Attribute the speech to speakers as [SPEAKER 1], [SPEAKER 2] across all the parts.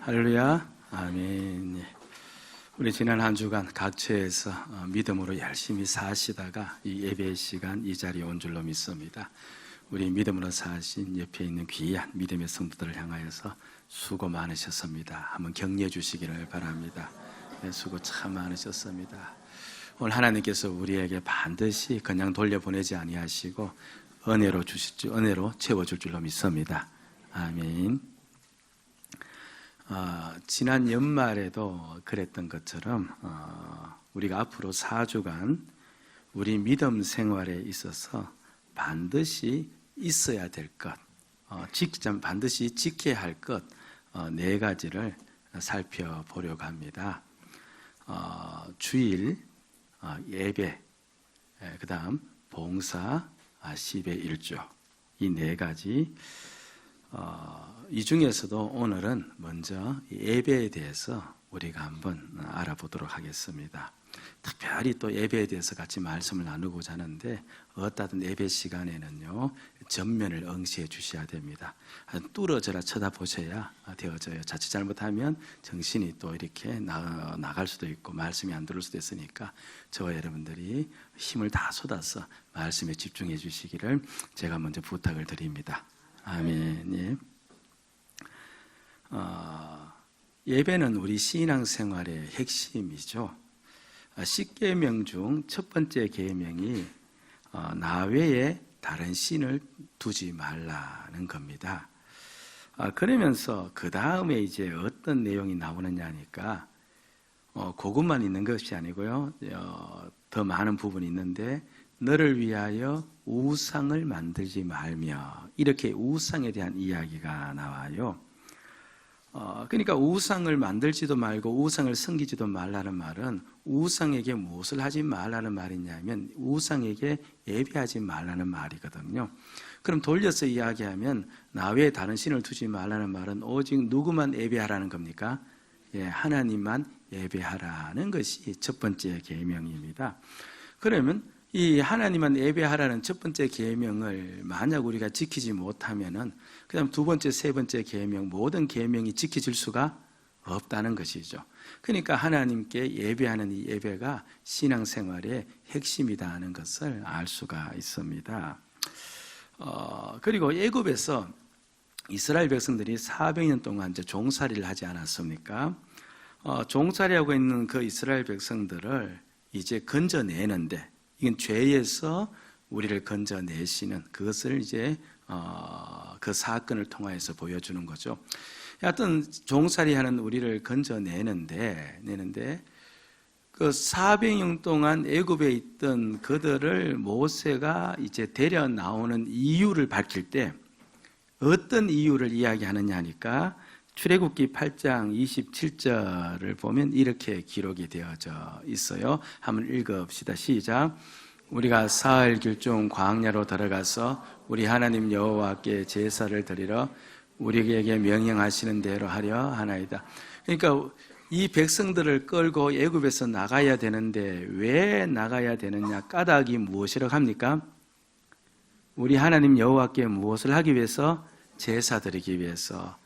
[SPEAKER 1] 할렐루야, 아멘. 우리 지난 한 주간 각처에서 믿음으로 열심히 사시다가 이 예배 시간 이 자리에 온 줄로 믿습니다. 우리 믿음으로 사신 옆에 있는 귀한 믿음의 성도들을 향하여서 수고 많으셨습니다. 한번 격려해 주시기를 바랍니다. 네, 수고 참 많으셨습니다. 오늘 하나님께서 우리에게 반드시 그냥 돌려보내지 아니하시고 은혜로 채워줄 줄로 믿습니다. 아멘. 지난 연말에도 그랬던 것처럼 우리가 앞으로 4주간 우리 믿음 생활에 있어서 반드시 있어야 될 것, 반드시 지켜야 할 것 4가지를 살펴보려고 합니다. 주일, 예배, 그 다음 봉사, 10의 1조, 이 4가지. 이 중에서도 오늘은 먼저 예배에 대해서 우리가 한번 알아보도록 하겠습니다. 특별히 또 예배에 대해서 같이 말씀을 나누고자 하는데 어떠한 예배 시간에는요 전면을 응시해 주셔야 됩니다. 뚫어져라 쳐다보셔야 되어져요. 자칫 잘못하면 정신이 또 이렇게 나갈 수도 있고 말씀이 안 들을 수도 있으니까 저와 여러분들이 힘을 다 쏟아서 말씀에 집중해 주시기를 제가 먼저 부탁을 드립니다. 아멘. 예배는 우리 신앙생활의 핵심이죠. 10계명 중 첫 번째 계명이 나 외에 다른 신을 두지 말라는 겁니다. 그러면서 그 다음에 이제 어떤 내용이 나오느냐 하니까 그것만 있는 것이 아니고요. 더 많은 부분이 있는데 너를 위하여 우상을 만들지 말며, 이렇게 우상에 대한 이야기가 나와요. 그러니까 우상을 만들지도 말고 우상을 섬기지도 말라는 말은 우상에게 무엇을 하지 말라는 말이냐면 우상에게 예배하지 말라는 말이거든요. 그럼 돌려서 이야기하면 나 외에 다른 신을 두지 말라는 말은 오직 누구만 예배하라는 겁니까? 하나님만 예배하라는 것이 첫 번째 계명입니다. 그러면 이 하나님만 예배하라는 첫 번째 계명을 만약 우리가 지키지 못하면은 그다음 두 번째, 세 번째 계명, 모든 계명이 지켜질 수가 없다는 것이죠. 그러니까 하나님께 예배하는 이 예배가 신앙생활의 핵심이다 하는 것을 알 수가 있습니다. 그리고 애굽에서 이스라엘 백성들이 400년 동안 이제 종살이를 하지 않았습니까? 종살이하고 있는 그 이스라엘 백성들을 이제 건져내는데, 이건 죄에서 우리를 건져내시는 그것을 이제 그 사건을 통하여서 보여주는 거죠. 하여튼 종살이하는 우리를 건져내는데 그 400년 동안 애굽에 있던 그들을 모세가 이제 데려 나오는 이유를 밝힐 때 어떤 이유를 이야기하느냐 하니까 출애굽기 8장 27절을 보면 이렇게 기록이 되어져 있어요. 한번 읽어봅시다. 시작. 우리가 사흘 길 중 광야로 들어가서 우리 하나님 여호와께 제사를 드리러 우리에게 명령하시는 대로 하려 하나이다. 그러니까 이 백성들을 끌고 애굽에서 나가야 되는데 왜 나가야 되느냐? 까닭이 무엇이라고 합니까? 우리 하나님 여호와께 무엇을 하기 위해서? 제사 드리기 위해서.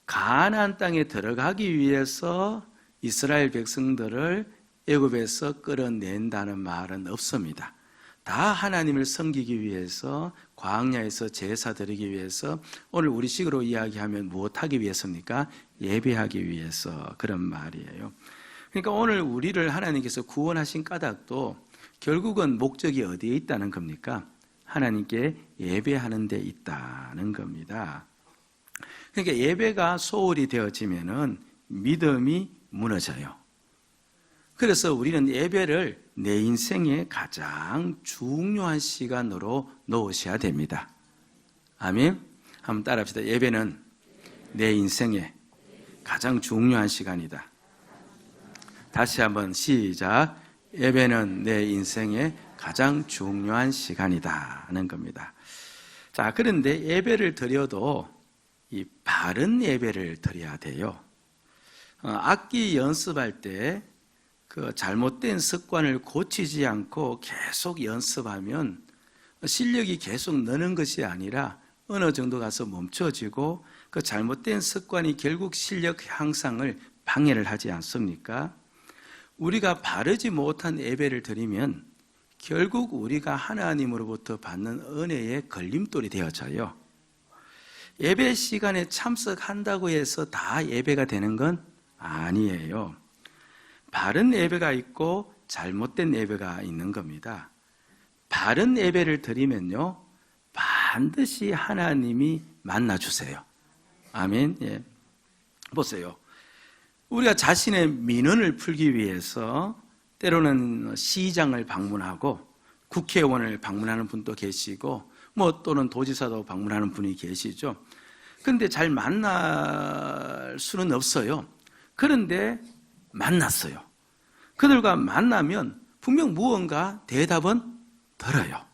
[SPEAKER 1] 가나안 땅에 들어가기 위해서 이스라엘 백성들을 애굽에서 끌어낸다는 말은 없습니다. 다 하나님을 섬기기 위해서, 광야에서 제사 드리기 위해서, 오늘 우리식으로 이야기하면 무엇하기 위해서입니까? 예배하기 위해서, 그런 말이에요. 그러니까 오늘 우리를 하나님께서 구원하신 까닭도 결국은 목적이 어디에 있다는 겁니까? 하나님께 예배하는 데 있다는 겁니다. 그러니까 예배가 소홀히 되어지면은 믿음이 무너져요. 그래서 우리는 예배를 내 인생의 가장 중요한 시간으로 놓으셔야 됩니다. 아멘. 한번 따라합시다. 예배는 내 인생의 가장 중요한 시간이다. 다시 한번 시작. 예배는 내 인생의 가장 중요한 시간이다 하는 겁니다. 자, 그런데 예배를 드려도 이 바른 예배를 드려야 돼요. 악기 연습할 때 그 잘못된 습관을 고치지 않고 계속 연습하면 실력이 계속 느는 것이 아니라 어느 정도 가서 멈춰지고 그 잘못된 습관이 결국 실력 향상을 방해를 하지 않습니까? 우리가 바르지 못한 예배를 드리면 결국 우리가 하나님으로부터 받는 은혜의 걸림돌이 되어져요. 예배 시간에 참석한다고 해서 다 예배가 되는 건 아니에요. 바른 예배가 있고 잘못된 예배가 있는 겁니다. 바른 예배를 드리면요, 반드시 하나님이 만나주세요. 아멘. 예. 보세요. 우리가 자신의 민원을 풀기 위해서 때로는 시장을 방문하고 국회의원을 방문하는 분도 계시고 또는 도지사도 방문하는 분이 계시죠. 그런데 잘 만날 수는 없어요. 그런데 만났어요. 그들과 만나면 분명 무언가 대답은 들어요.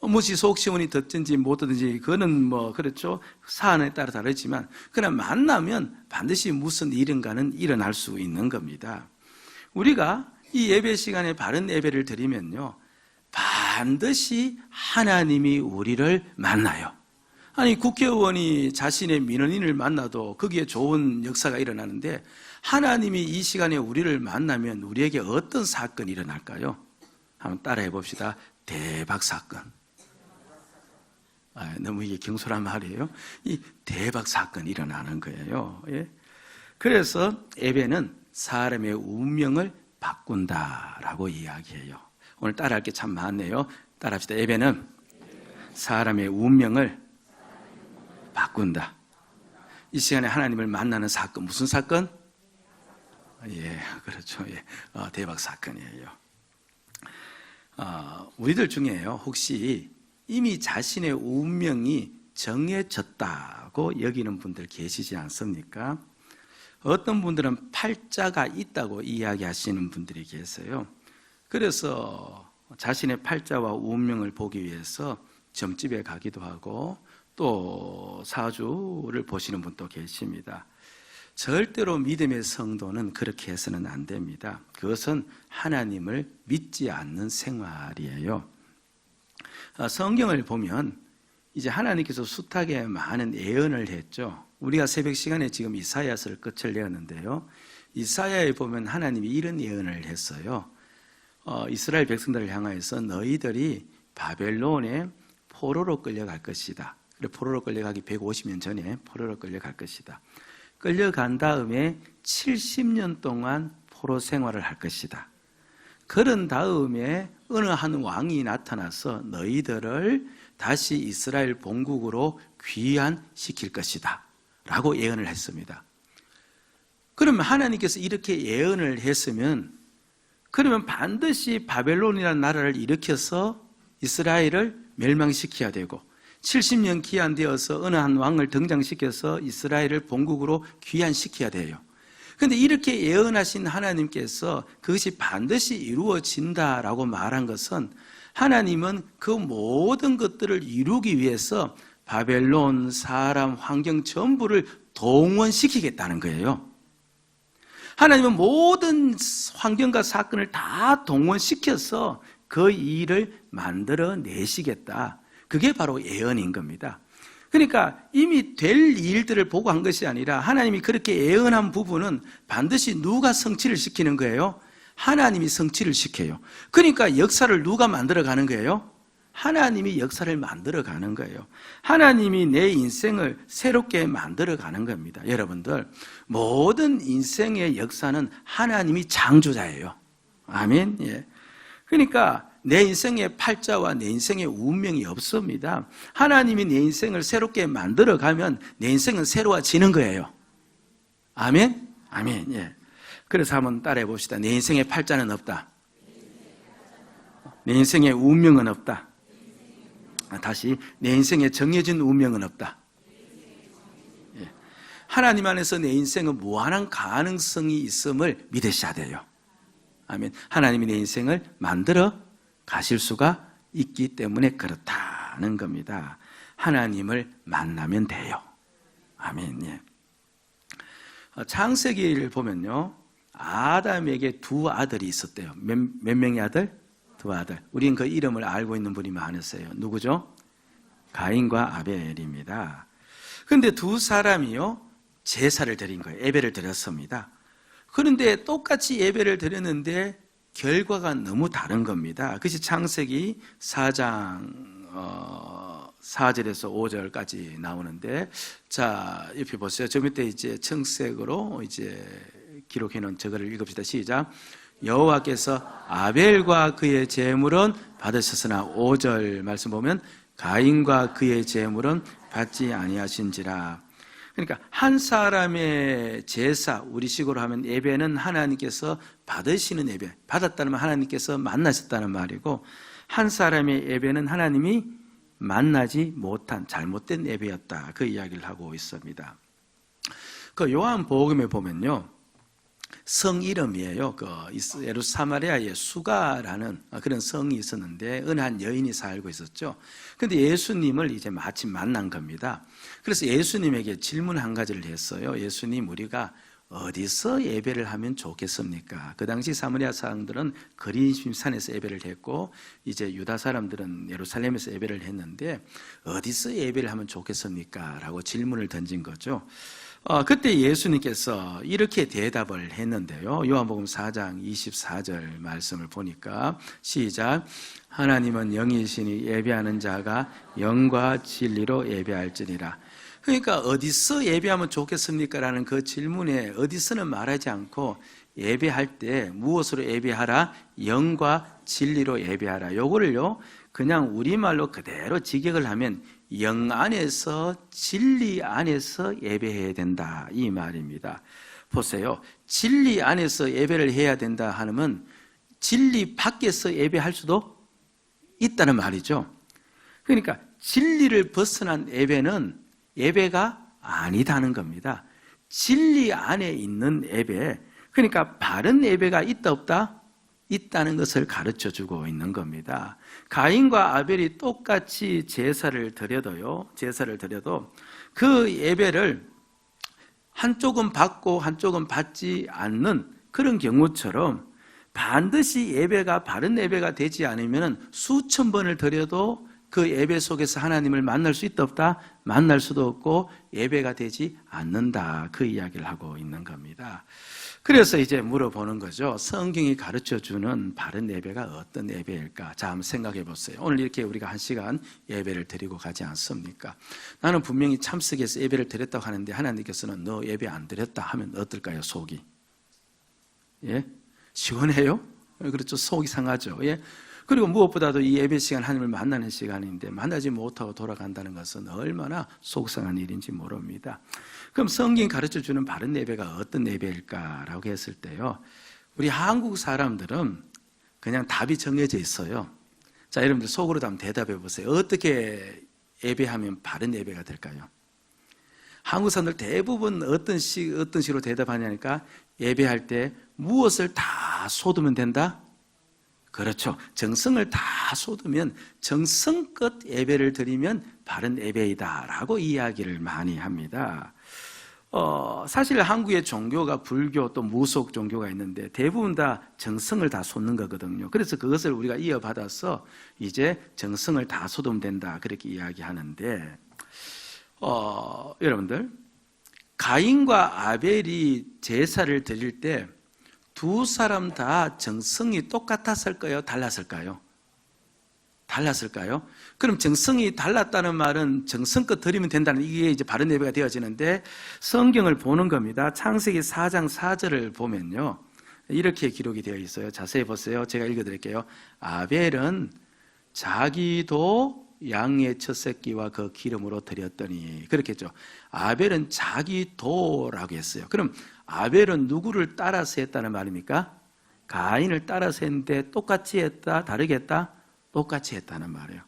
[SPEAKER 1] 무엇이 속시원이 듣든지 못 듣든지 그거는 그렇죠. 사안에 따라 다르지만 그러나 만나면 반드시 무슨 일인가는 일어날 수 있는 겁니다. 우리가 이 예배 시간에 바른 예배를 드리면요, 반드시 하나님이 우리를 만나요. 아니, 국회의원이 자신의 민원인을 만나도 거기에 좋은 역사가 일어나는데 하나님이 이 시간에 우리를 만나면 우리에게 어떤 사건이 일어날까요? 한번 따라해 봅시다. 대박 사건. 너무 이게 경솔한 말이에요. 이 대박 사건이 일어나는 거예요. 예? 그래서 예배는 사람의 운명을 바꾼다라고 이야기해요. 오늘 따라할 게 참 많네요. 따라합시다. 예배는 사람의 운명을 바꾼다. 이 시간에 하나님을 만나는 사건, 무슨 사건? 예, 그렇죠. 예, 대박 사건이에요. 우리들 중에요, 혹시 이미 자신의 운명이 정해졌다고 여기는 분들 계시지 않습니까? 어떤 분들은 팔자가 있다고 이야기하시는 분들이 계세요. 그래서 자신의 팔자와 운명을 보기 위해서 점집에 가기도 하고 또 사주를 보시는 분도 계십니다. 절대로 믿음의 성도는 그렇게 해서는 안 됩니다. 그것은 하나님을 믿지 않는 생활이에요. 성경을 보면 이제 하나님께서 숱하게 많은 예언을 했죠. 우리가 새벽 시간에 지금 이사야서를 끝을 내었는데요, 이사야에 보면 하나님이 이런 예언을 했어요. 이스라엘 백성들을 향하여서 너희들이 바벨론에 포로로 끌려갈 것이다. 포로로 끌려가기 150년 전에 포로로 끌려갈 것이다. 끌려간 다음에 70년 동안 포로 생활을 할 것이다. 그런 다음에 어느 한 왕이 나타나서 너희들을 다시 이스라엘 본국으로 귀환시킬 것이다 라고 예언을 했습니다. 그러면 하나님께서 이렇게 예언을 했으면 그러면 반드시 바벨론이라는 나라를 일으켜서 이스라엘을 멸망시켜야 되고 70년 기한되어서 어느 한 왕을 등장시켜서 이스라엘을 본국으로 귀환시켜야 돼요. 그런데 이렇게 예언하신 하나님께서 그것이 반드시 이루어진다라고 말한 것은 하나님은 그 모든 것들을 이루기 위해서 바벨론, 사람, 환경 전부를 동원시키겠다는 거예요. 하나님은 모든 환경과 사건을 다 동원시켜서 그 일을 만들어내시겠다. 그게 바로 예언인 겁니다. 그러니까 이미 될 일들을 보고 한 것이 아니라 하나님이 그렇게 예언한 부분은 반드시 누가 성취를 시키는 거예요? 하나님이 성취를 시켜요. 그러니까 역사를 누가 만들어가는 거예요? 하나님이 역사를 만들어가는 거예요. 하나님이 내 인생을 새롭게 만들어가는 겁니다. 여러분들, 모든 인생의 역사는 하나님이 창조자예요. 아멘. 예. 그러니까 내 인생의 팔자와 내 인생의 운명이 없습니다. 하나님이 내 인생을 새롭게 만들어가면 내 인생은 새로워지는 거예요. 아멘? 아멘. 예. 그래서 한번 따라해 봅시다. 내 인생의 팔자는 없다. 내 인생의 운명은 없다. 다시, 내 인생에 정해진 운명은 없다. 예. 하나님 안에서 내 인생은 무한한 가능성이 있음을 믿으셔야 돼요. 아멘. 하나님이 내 인생을 만들어 가실 수가 있기 때문에 그렇다는 겁니다. 하나님을 만나면 돼요. 아멘. 예. 창세기를 보면요, 아담에게 두 아들이 있었대요. 몇 명의 아들? 두 아들. 우리는 그 이름을 알고 있는 분이 많으세요. 누구죠? 가인과 아벨입니다. 그런데 두 사람이요, 제사를 드린 거예요. 예배를 드렸습니다. 그런데 똑같이 예배를 드렸는데 결과가 너무 다른 겁니다. 그것이 창세기 4장 4절에서 5절까지 나오는데, 자, 옆에 보세요. 저 밑에 이제 청색으로 이제 기록해 놓은 저거를 읽읍시다. 시작. 여호와께서 아벨과 그의 제물은 받으셨으나 5절 말씀 보면 가인과 그의 제물은 받지 아니하신지라. 그러니까 한 사람의 제사, 우리식으로 하면 예배는 하나님께서 받으시는 예배, 받았다는 말 하나님께서 만나셨다는 말이고, 한 사람의 예배는 하나님이 만나지 못한 잘못된 예배였다, 그 이야기를 하고 있습니다. 그 요한복음에 보면요, 성 이름이에요. 그 사마리아의 수가라는 그런 성이 있었는데 어느 한 여인이 살고 있었죠. 그런데 예수님을 이제 마침 만난 겁니다. 그래서 예수님에게 질문 한 가지를 했어요. 예수님, 우리가 어디서 예배를 하면 좋겠습니까? 그 당시 사마리아 사람들은 그리심산에서 예배를 했고, 이제 유다 사람들은 예루살렘에서 예배를 했는데 어디서 예배를 하면 좋겠습니까? 라고 질문을 던진 거죠. 그때 예수님께서 이렇게 대답을 했는데요. 요한복음 4장 24절 말씀을 보니까 시작. 하나님은 영이시니 예배하는 자가 영과 진리로 예배할지니라. 그러니까 어디서 예배하면 좋겠습니까? 라는 그 질문에 어디서는 말하지 않고 예배할 때 무엇으로 예배하라? 영과 진리로 예배하라. 요거를요, 그냥 우리말로 그대로 직역을 하면 영 안에서 진리 안에서 예배해야 된다, 이 말입니다. 보세요. 진리 안에서 예배를 해야 된다 하면 진리 밖에서 예배할 수도 있다는 말이죠. 그러니까 진리를 벗어난 예배는 예배가 아니다는 겁니다. 진리 안에 있는 예배, 그러니까 바른 예배가 있다 없다? 있다는 것을 가르쳐주고 있는 겁니다. 가인과 아벨이 똑같이 제사를 드려도 그 예배를 한쪽은 받고 한쪽은 받지 않는 그런 경우처럼 반드시 예배가 바른 예배가 되지 않으면 수천 번을 드려도 그 예배 속에서 하나님을 만날 수 있다 없다? 만날 수도 없고 예배가 되지 않는다, 그 이야기를 하고 있는 겁니다. 그래서 이제 물어보는 거죠. 성경이 가르쳐주는 바른 예배가 어떤 예배일까? 자, 한번 생각해 보세요. 오늘 이렇게 우리가 1시간 예배를 드리고 가지 않습니까? 나는 분명히 참석해서 예배를 드렸다고 하는데 하나님께서는 너 예배 안 드렸다 하면 어떨까요? 속이? 예? 시원해요? 그렇죠. 속이 상하죠. 예? 그리고 무엇보다도 이 예배 시간 하나님을 만나는 시간인데 만나지 못하고 돌아간다는 것은 얼마나 속상한 일인지 모릅니다. 그럼 성경이 가르쳐주는 바른 예배가 어떤 예배일까라고 했을 때요, 우리 한국 사람들은 그냥 답이 정해져 있어요. 자, 여러분들 속으로도 한번 대답해 보세요. 어떻게 예배하면 바른 예배가 될까요? 한국 사람들 대부분 어떤 식으로 대답하냐니까, 예배할 때 무엇을 다 쏟으면 된다? 그렇죠. 정성을 다 쏟으면 정성껏 예배를 드리면 바른 예배이다라고 이야기를 많이 합니다. 사실 한국의 종교가 불교 또 무속 종교가 있는데 대부분 다 정성을 다 쏟는 거거든요. 그래서 그것을 우리가 이어받아서 이제 정성을 다 쏟으면 된다, 그렇게 이야기하는데, 여러분들, 가인과 아벨이 제사를 드릴 때 두 사람 다 정성이 똑같았을까요? 달랐을까요? 달랐을까요? 그럼 정성이 달랐다는 말은 정성껏 드리면 된다는, 이게 이제 바른 예배가 되어지는데, 성경을 보는 겁니다. 창세기 4장 4절을 보면요, 이렇게 기록이 되어 있어요. 자세히 보세요. 제가 읽어드릴게요. 아벨은 자기도 양의 첫 새끼와 그 기름으로 드렸더니, 그렇게 했죠. 아벨은 자기도라고 했어요. 그럼 아벨은 누구를 따라서 했다는 말입니까? 가인을 따라서 했는데 똑같이 했다? 다르게 했다? 똑같이 했다는 말이에요.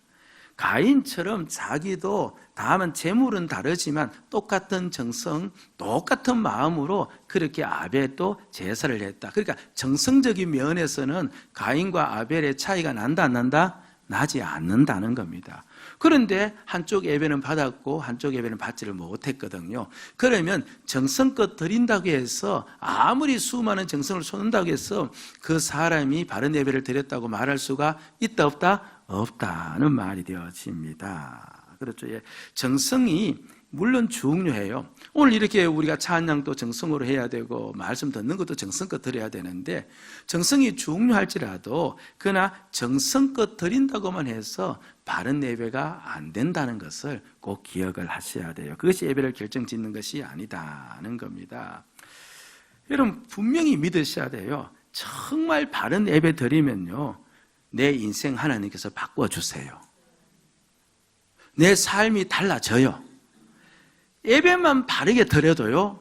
[SPEAKER 1] 가인처럼 자기도, 다만 재물은 다르지만 똑같은 정성, 똑같은 마음으로 그렇게 아벨도 제사를 했다. 그러니까 정성적인 면에서는 가인과 아벨의 차이가 난다 안 난다? 나지 않는다는 겁니다. 그런데 한쪽 예배는 받았고 한쪽 예배는 받지를 못했거든요. 그러면 정성껏 드린다고 해서, 아무리 수많은 정성을 쏟는다고 해서 그 사람이 바른 예배를 드렸다고 말할 수가 있다 없다? 없다는 말이 되어집니다. 그렇죠. 예. 정성이 물론 중요해요. 오늘 이렇게 우리가 찬양도 정성으로 해야 되고 말씀 듣는 것도 정성껏 드려야 되는데, 정성이 중요할지라도 그러나 정성껏 드린다고만 해서 바른 예배가 안 된다는 것을 꼭 기억을 하셔야 돼요. 그것이 예배를 결정짓는 것이 아니다는 겁니다. 여러분 분명히 믿으셔야 돼요. 정말 바른 예배 드리면요, 내 인생 하나님께서 바꿔주세요. 내 삶이 달라져요. 예배만 바르게 드려도요,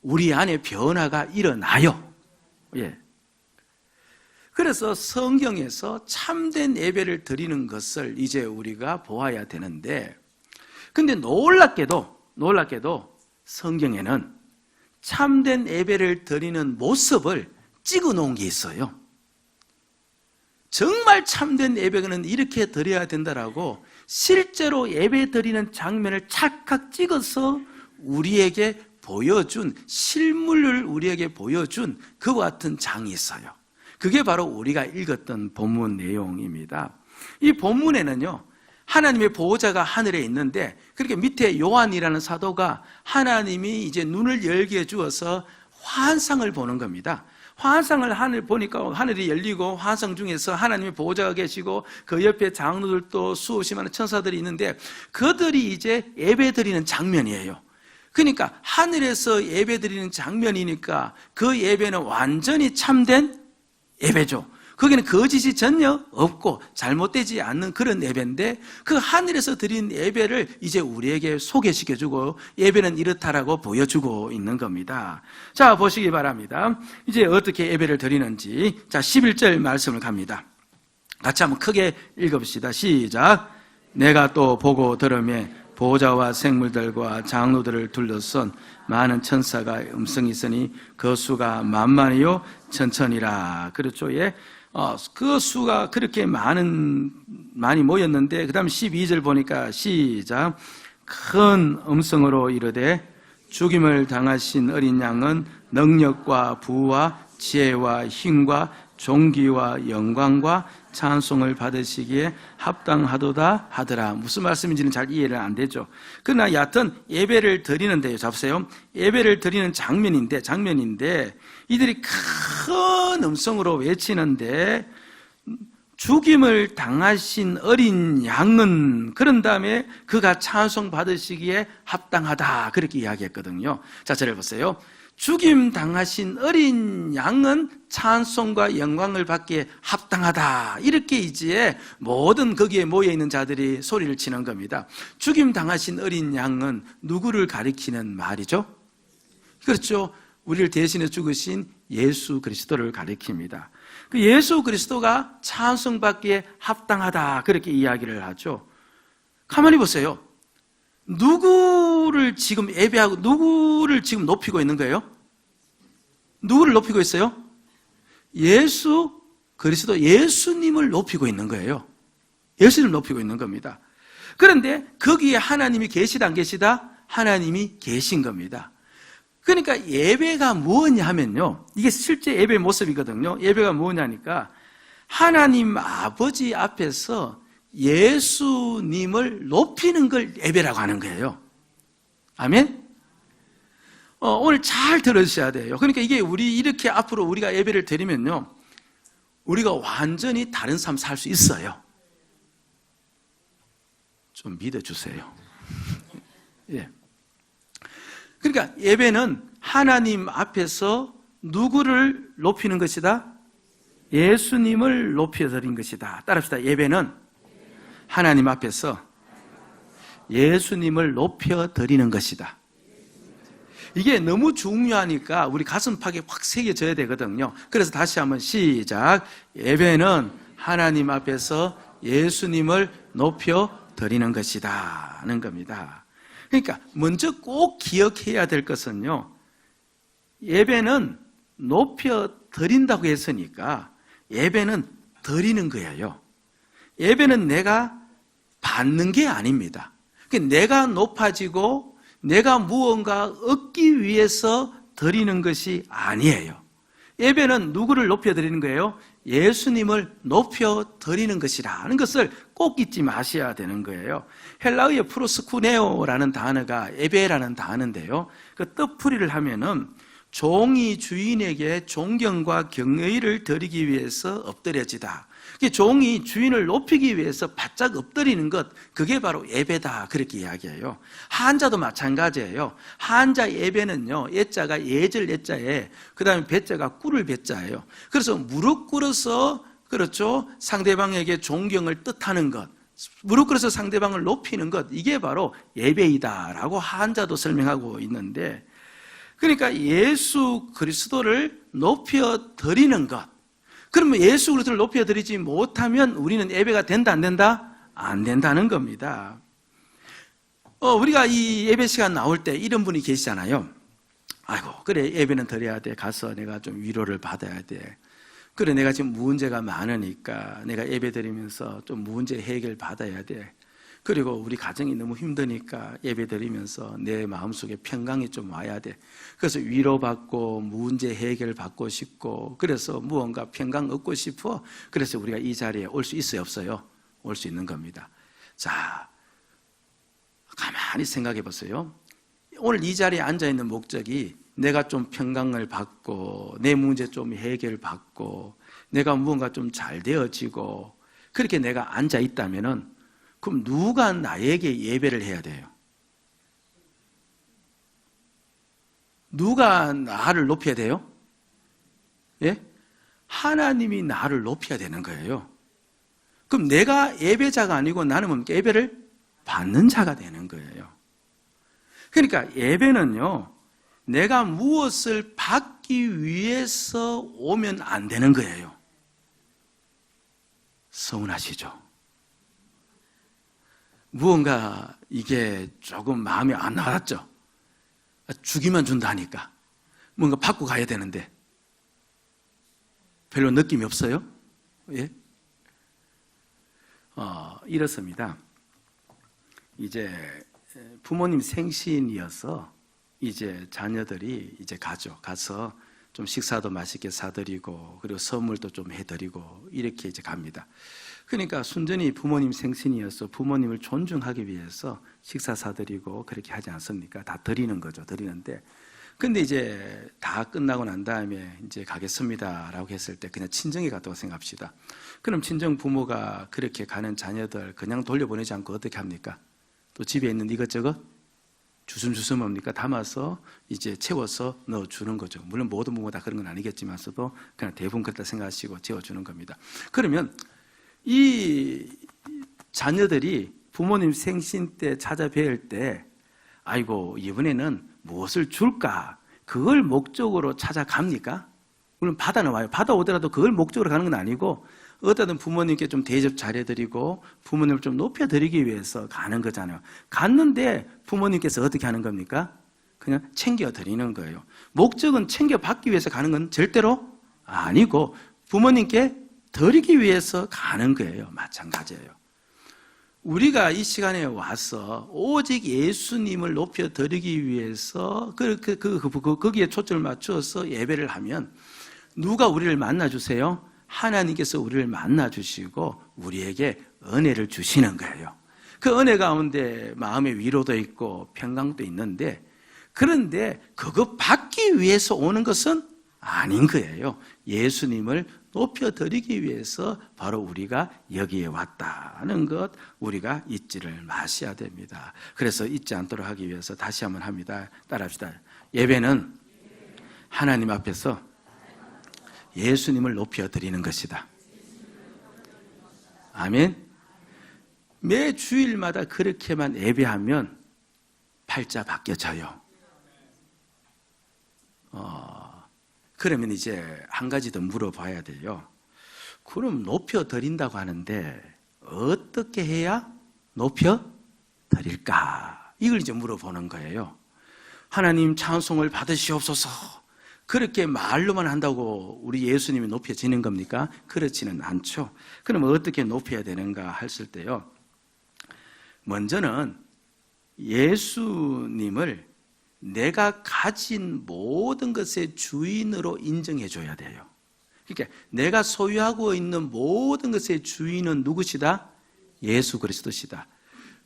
[SPEAKER 1] 우리 안에 변화가 일어나요. 예. 그래서 성경에서 참된 예배를 드리는 것을 이제 우리가 보아야 되는데, 근데 놀랍게도 성경에는 참된 예배를 드리는 모습을 찍어 놓은 게 있어요. 정말 참된 예배는 이렇게 드려야 된다라고 실제로 예배 드리는 장면을 찰칵 찍어서 우리에게 보여준, 실물을 우리에게 보여준 그와 같은 장이 있어요. 그게 바로 우리가 읽었던 본문 내용입니다. 이 본문에는요, 하나님의 보호자가 하늘에 있는데, 그렇게 밑에 요한이라는 사도가 하나님이 이제 눈을 열게 해주어서 환상을 보는 겁니다. 환상을 보니까 하늘이 열리고, 환상 중에서 하나님의 보호자가 계시고 그 옆에 장로들도 수없이 많은 천사들이 있는데, 그들이 이제 예배드리는 장면이에요. 그러니까 하늘에서 예배드리는 장면이니까 그 예배는 완전히 참된 예배죠. 거기는 거짓이 전혀 없고 잘못되지 않는 그런 예배인데, 그 하늘에서 드린 예배를 이제 우리에게 소개시켜주고 예배는 이렇다라고 보여주고 있는 겁니다. 자, 보시기 바랍니다. 이제 어떻게 예배를 드리는지. 자, 11절 말씀을 갑니다. 같이 한번 크게 읽어봅시다. 시작. 내가 또 보고 들으며 보호자와 생물들과 장로들을 둘러선 많은 천사가 음성이 있으니 그 수가 만만이요 천천이라. 그렇죠. 예. 그 수가 그렇게 많이 모였는데, 그 다음 12절 보니까 시작. 큰 음성으로 이르되 죽임을 당하신 어린 양은 능력과 부와 지혜와 힘과 존귀와 영광과 찬송을 받으시기에 합당하도다 하더라. 무슨 말씀인지는 잘 이해를 안 되죠. 그러나 여하튼 예배를 드리는데요, 잡으세요. 예배를 드리는 장면인데 이들이 큰 음성으로 외치는데, 죽임을 당하신 어린 양은, 그런 다음에 그가 찬송 받으시기에 합당하다, 그렇게 이야기했거든요. 자, 저를 보세요. 죽임 당하신 어린 양은 찬송과 영광을 받기에 합당하다, 이렇게 이제 모든 거기에 모여있는 자들이 소리를 치는 겁니다. 죽임 당하신 어린 양은 누구를 가리키는 말이죠? 그렇죠. 우리를 대신해 죽으신 예수 그리스도를 가리킵니다. 그 예수 그리스도가 찬송받기에 합당하다, 그렇게 이야기를 하죠. 가만히 보세요. 누구를 지금 예배하고 누구를 지금 높이고 있는 거예요? 누구를 높이고 있어요? 예수 그리스도, 예수님을 높이고 있는 거예요. 예수님을 높이고 있는 겁니다. 그런데 거기에 하나님이 계시다 안 계시다? 하나님이 계신 겁니다. 그러니까 예배가 무엇냐 하면요, 이게 실제 예배의 모습이거든요. 예배가 무엇냐니까 하나님 아버지 앞에서 예수님을 높이는 걸 예배라고 하는 거예요. 아멘? 오늘 잘 들으셔야 돼요. 그러니까 이게 이렇게 앞으로 우리가 예배를 드리면요, 우리가 완전히 다른 삶 살 수 있어요. 좀 믿어주세요. 예. 그러니까 예배는 하나님 앞에서 누구를 높이는 것이다? 예수님을 높여드린 것이다. 따라합시다. 예배는 하나님 앞에서 예수님을 높여드리는 것이다. 이게 너무 중요하니까 우리 가슴팍에 확 새겨져야 되거든요. 그래서 다시 한번 시작. 예배는 하나님 앞에서 예수님을 높여드리는 것이다 하는 겁니다. 그러니까 먼저 꼭 기억해야 될 것은요, 예배는 높여드린다고 했으니까 예배는 드리는 거예요. 예배는 내가 받는 게 아닙니다. 내가 높아지고 내가 무언가 얻기 위해서 드리는 것이 아니에요. 예배는 누구를 높여드리는 거예요? 예수님을 높여 드리는 것이라는 것을 꼭 잊지 마셔야 되는 거예요. 헬라어의 프로스쿠네오라는 단어가 예배라는 단어인데요, 그 뜻풀이를 하면은 종이 주인에게 존경과 경의를 드리기 위해서 엎드려지다. 종이 주인을 높이기 위해서 바짝 엎드리는 것, 그게 바로 예배다, 그렇게 이야기해요. 한자도 마찬가지예요. 한자 예배는요, 예자가 예절 예자에, 그 다음에 배자가 꿇을 배자예요. 그래서 무릎 꿇어서, 그렇죠, 상대방에게 존경을 뜻하는 것, 무릎 꿇어서 상대방을 높이는 것, 이게 바로 예배이다라고 한자도 설명하고 있는데, 그러니까 예수 그리스도를 높여 드리는 것, 그러면 예수 그리스도를 높여 드리지 못하면 우리는 예배가 된다 안 된다? 안 된다는 겁니다. 우리가 이 예배 시간 나올 때 이런 분이 계시잖아요. 아이고, 그래, 예배는 드려야 돼. 가서 내가 좀 위로를 받아야 돼. 그래, 내가 지금 문제가 많으니까 내가 예배 드리면서 좀 문제 해결 받아야 돼. 그리고 우리 가정이 너무 힘드니까 예배 드리면서 내 마음속에 평강이 좀 와야 돼. 그래서 위로받고 문제 해결 받고 싶고, 그래서 무언가 평강 얻고 싶어. 그래서 우리가 이 자리에 올 수 있어요, 없어요? 올 수 있는 겁니다. 자, 가만히 생각해 보세요. 오늘 이 자리에 앉아있는 목적이 내가 좀 평강을 받고 내 문제 좀 해결받고 내가 무언가 좀 잘 되어지고, 그렇게 내가 앉아있다면은, 그럼 누가 나에게 예배를 해야 돼요? 누가 나를 높여야 돼요? 예? 하나님이 나를 높여야 되는 거예요. 그럼 내가 예배자가 아니고 나는 뭡니까? 예배를 받는 자가 되는 거예요. 그러니까 예배는요, 내가 무엇을 받기 위해서 오면 안 되는 거예요. 서운하시죠? 무언가 이게 조금 마음에 안 와닿죠? 주기만 준다니까 뭔가 받고 가야 되는데 별로 느낌이 없어요? 예? 이렇습니다. 이제 부모님 생신이어서 이제 자녀들이 이제 가서 좀 식사도 맛있게 사드리고, 그리고 선물도 좀 해드리고, 이렇게 이제 갑니다. 그러니까 순전히 부모님 생신이어서 부모님을 존중하기 위해서 식사 사드리고 그렇게 하지 않습니까? 다 드리는 거죠. 드리는데, 근데 이제 다 끝나고 난 다음에 이제 가겠습니다라고 했을 때 그냥 친정에 갔다고 생각합시다. 그럼 친정 부모가 그렇게 가는 자녀들 그냥 돌려보내지 않고 어떻게 합니까? 또 집에 있는 이것저것 주섬주섬 뭡니까? 담아서 이제 채워서 넣어주는 거죠. 물론 모든 부모가 다 그런 건 아니겠지만서도 그냥 대부분 그렇다 생각하시고 채워주는 겁니다. 그러면 이 자녀들이 부모님 생신 때 찾아뵐 때, 아이고, 이번에는 무엇을 줄까? 그걸 목적으로 찾아갑니까? 물론 받아나와요. 받아오더라도 그걸 목적으로 가는 건 아니고, 어떤 부모님께 좀 대접 잘해드리고 부모님을 좀 높여드리기 위해서 가는 거잖아요. 갔는데 부모님께서 어떻게 하는 겁니까? 그냥 챙겨드리는 거예요. 목적은 챙겨받기 위해서 가는 건 절대로 아니고 부모님께 드리기 위해서 가는 거예요. 마찬가지예요. 우리가 이 시간에 와서 오직 예수님을 높여드리기 위해서 거기에 초점을 맞춰서 예배를 하면 누가 우리를 만나주세요? 하나님께서 우리를 만나주시고 우리에게 은혜를 주시는 거예요. 그 은혜 가운데 마음의 위로도 있고 평강도 있는데, 그런데 그거 받기 위해서 오는 것은 아닌 거예요. 예수님을 높여드리기 위해서 바로 우리가 여기에 왔다는 것, 우리가 잊지를 마셔야 됩니다. 그래서 잊지 않도록 하기 위해서 다시 한번 합니다. 따라합시다. 예배는 하나님 앞에서 예수님을 높여드리는 것이다. 아멘. 매 주일마다 그렇게만 예배하면 팔자 바뀌어져요. 그러면 이제 한 가지 더 물어봐야 돼요. 그럼 높여드린다고 하는데 어떻게 해야 높여드릴까? 이걸 이제 물어보는 거예요. 하나님 찬송을 받으시옵소서, 그렇게 말로만 한다고 우리 예수님이 높여지는 겁니까? 그렇지는 않죠. 그럼 어떻게 높여야 되는가 했을 때요, 먼저는 예수님을 내가 가진 모든 것의 주인으로 인정해 줘야 돼요. 그러니까 내가 소유하고 있는 모든 것의 주인은 누구시다? 예수 그리스도시다.